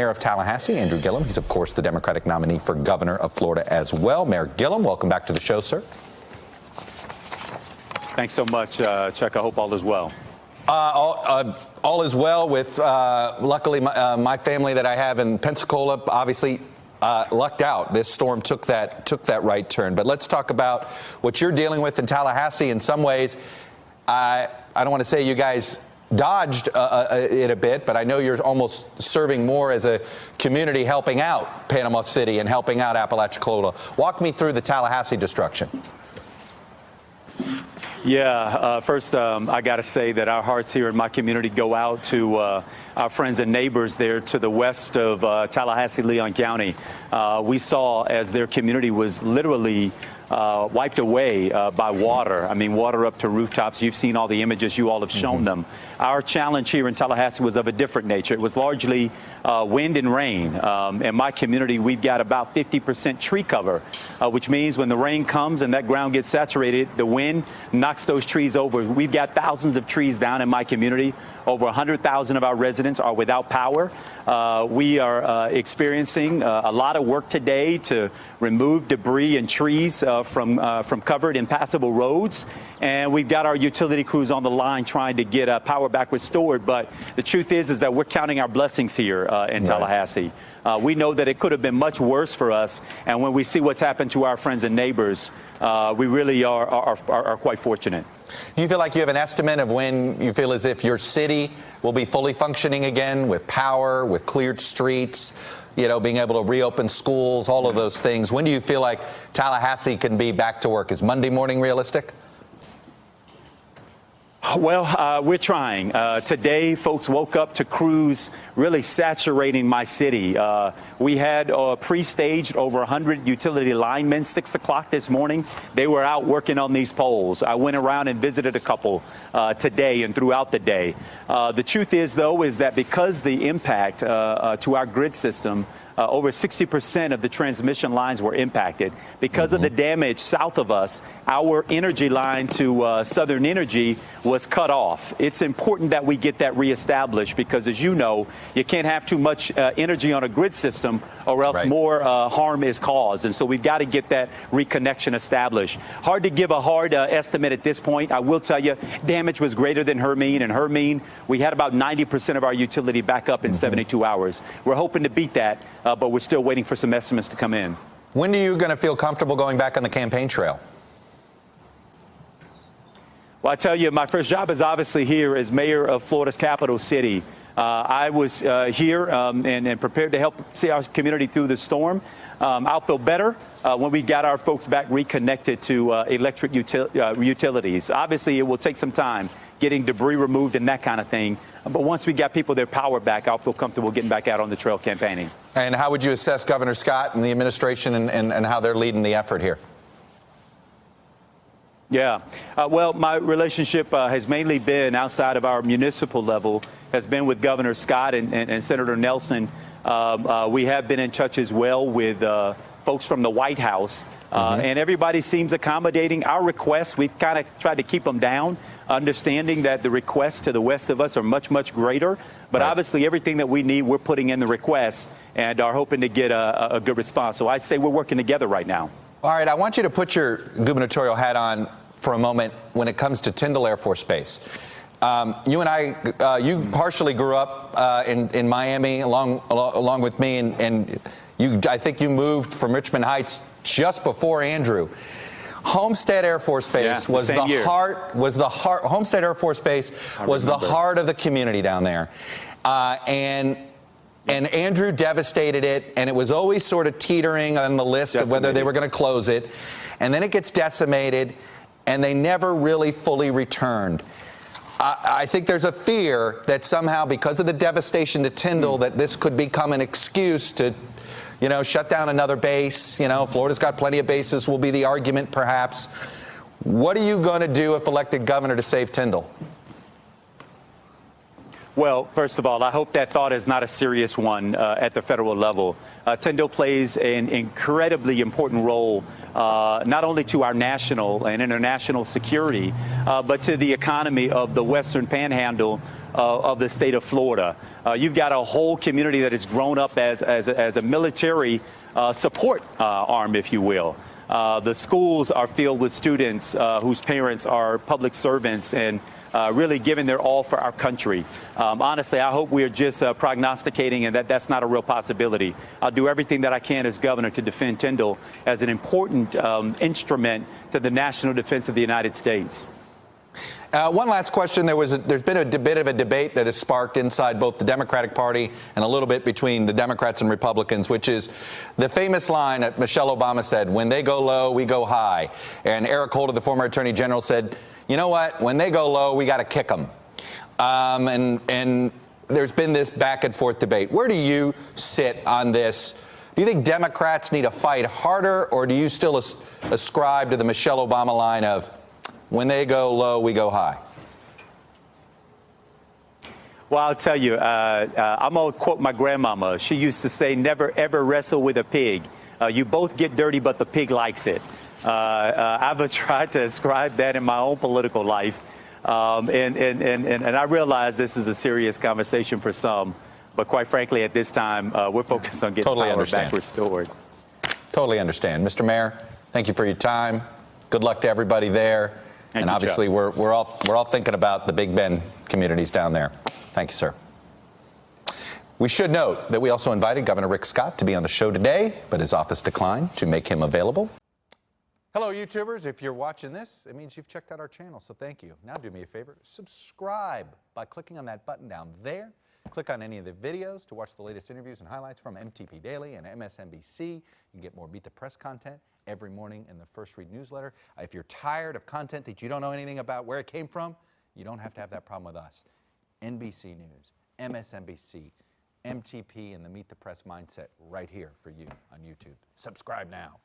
Mayor of Tallahassee, Andrew Gillum. He's, of course, the Democratic nominee for governor of Florida as well. Mayor Gillum, welcome back to the show, sir. Thanks so much, Chuck. I hope all is well. All is well with, luckily, my family that I have in Pensacola, obviously lucked out. This storm took that right turn. But let's talk about what you're dealing with in Tallahassee. In some ways, I don't want to say you guys dodged it a bit, but I know you're almost serving more as a community helping out Panama City and helping out Apalachicola. Walk me through the Tallahassee destruction. Yeah, first, I got to say that our hearts here in my community go out to our friends and neighbors there to the west of Tallahassee, Leon County. We saw as their community was literally wiped away by water. I mean, water up to rooftops. You've seen all the images. You all have shown them. Our challenge here in Tallahassee was of a different nature. It was largely wind and rain. In my community, we've got about 50% tree cover, which means when the rain comes and that ground gets saturated, the wind knocks those trees over. We've got thousands of trees down in my community. Over 100,000 of our residents are without power. We are experiencing a lot of work today to remove debris and trees from covered impassable roads. And we've got our utility crews on the line trying to get power back restored. But the truth is that we're counting our blessings here in Tallahassee. We know that it could have been much worse for us. And when we see what's happened to our friends and neighbors, we really are quite fortunate. Do you feel like you have an estimate of when you feel as if your city will be fully functioning again with power, with cleared streets, you know, being able to reopen schools, all of those things? When do you feel like Tallahassee can be back to work? Is Monday morning realistic? Well, we're trying. Today, folks woke up to crews really saturating my city. We had pre-staged over 100 utility linemen, 6 o'clock this morning. They were out working on these poles. I went around and visited a couple today and throughout the day. The truth is, though, is that because the impact to our grid system, over 60% of the transmission lines were impacted. Because of the damage south of us, our energy line to Southern Energy was cut off. It's important that we get that reestablished because, as you know, you can't have too much energy on a grid system or else more harm is caused. And so we've got to get that reconnection established. Hard to give a hard estimate at this point. I will tell you, damage was greater than Hermine. And Hermine, we had about 90% of our utility back up in 72 hours. We're hoping to beat that. But we're still waiting for some estimates to come in. When are you going to feel comfortable going back on the campaign trail? Well, I tell you, my first job is obviously here as mayor of Florida's capital city. I was here and prepared to help see our community through the storm. I'll feel better when we got our folks back reconnected to electric utilities. Obviously, it will take some time getting debris removed and that kind of thing. But once we got people their power back, I'll feel comfortable getting back out on the trail campaigning. And how would you assess Governor Scott and the administration and how they're leading the effort here? Yeah. Well, my relationship has mainly been outside of our municipal level, has been with Governor Scott and Senator Nelson. We have been in touch as well with folks from the White House, and everybody seems accommodating our requests. We've kind of tried to keep them down, understanding that the requests to the west of us are much, much greater. But obviously, everything that we need, we're putting in the requests and are hoping to get a good response. So I'd say we're working together right now. All right. I want you to put your gubernatorial hat on for a moment when it comes to Tyndall Air Force Base. You and I, you partially grew up in Miami along with me, and I think you moved from Richmond Heights just before Andrew. Homestead Air Force Base was the heart. Homestead Air Force Base was the heart of the community down there, and Andrew devastated it, and it was always sort of teetering on the list of whether they were going to close it, and then it gets decimated, and they never really fully returned. I think there's a fear that somehow, because of the devastation to Tyndall, that this could become an excuse to, you know, shut down another base. You know, Florida's got plenty of bases, will be the argument perhaps. What are you going to do if elected governor to save Tyndall? Well, first of all, I hope that thought is not a serious one at the federal level. Tyndall plays an incredibly important role, not only to our national and international security, but to the economy of the Western Panhandle, of the state of Florida. You've got a whole community that has grown up as a military support arm, if you will. The schools are filled with students whose parents are public servants and really giving their all for our country. Honestly, I hope we are just prognosticating and that's not a real possibility. I'll do everything that I can as governor to defend Tyndall as an important instrument to the national defense of the United States. One last question. There's been a bit of a debate that has sparked inside both the Democratic Party and a little bit between the Democrats and Republicans, which is the famous line that Michelle Obama said, "When they go low, we go high." And Eric Holder, the former Attorney General, said, "You know what? When they go low, we got to kick them." And there's been this back and forth debate. Where do you sit on this? Do you think Democrats need to fight harder, or do you still ascribe to the Michelle Obama line of, "When they go low, we go high"? Well, I'll tell you, I'm going to quote my grandmama. She used to say, "Never, ever wrestle with a pig. You both get dirty, but the pig likes it." I've tried to ascribe that in my own political life. And I realize this is a serious conversation for some. But quite frankly, at this time, we're focused on getting power back restored. Totally understand. Mr. Mayor, thank you for your time. Good luck to everybody there. And obviously, we're all thinking about the Big Bend communities down there. Thank you, sir. We should note that we also invited Governor Rick Scott to be on the show today, but his office declined to make him available. Hello, YouTubers. If you're watching this, it means you've checked out our channel, so thank you. Now do me a favor, subscribe by clicking on that button down there. Click on any of the videos to watch the latest interviews and highlights from MTP Daily and MSNBC. You can get more Meet the Press content every morning in the First Read newsletter. If you're tired of content that you don't know anything about where it came from, you don't have to have that problem with us. NBC News, MSNBC, MTP, and the Meet the Press mindset right here for you on YouTube. Subscribe now.